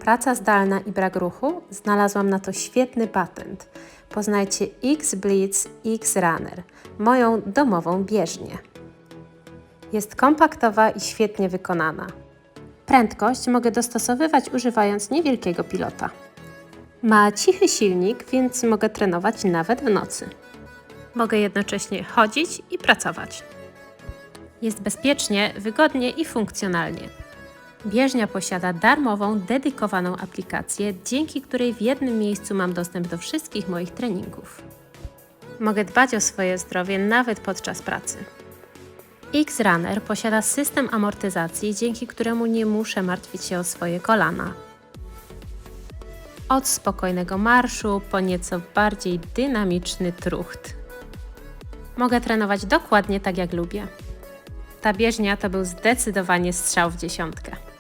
praca zdalna i brak ruchu, znalazłam na to świetny patent. Poznajcie X-Blitz X-Runner, moją domową bieżnię. Jest kompaktowa i świetnie wykonana. Prędkość mogę dostosowywać używając niewielkiego pilota. Ma cichy silnik, więc mogę trenować nawet w nocy. Mogę jednocześnie chodzić i pracować. Jest bezpiecznie, wygodnie i funkcjonalnie. Bieżnia posiada darmową, dedykowaną aplikację, dzięki której w jednym miejscu mam dostęp do wszystkich moich treningów. Mogę dbać o swoje zdrowie nawet podczas pracy. X-Runner posiada system amortyzacji, dzięki któremu nie muszę martwić się o swoje kolana. Od spokojnego marszu po nieco bardziej dynamiczny trucht. Mogę trenować dokładnie tak jak lubię. Ta bieżnia to był zdecydowanie strzał w dziesiątkę.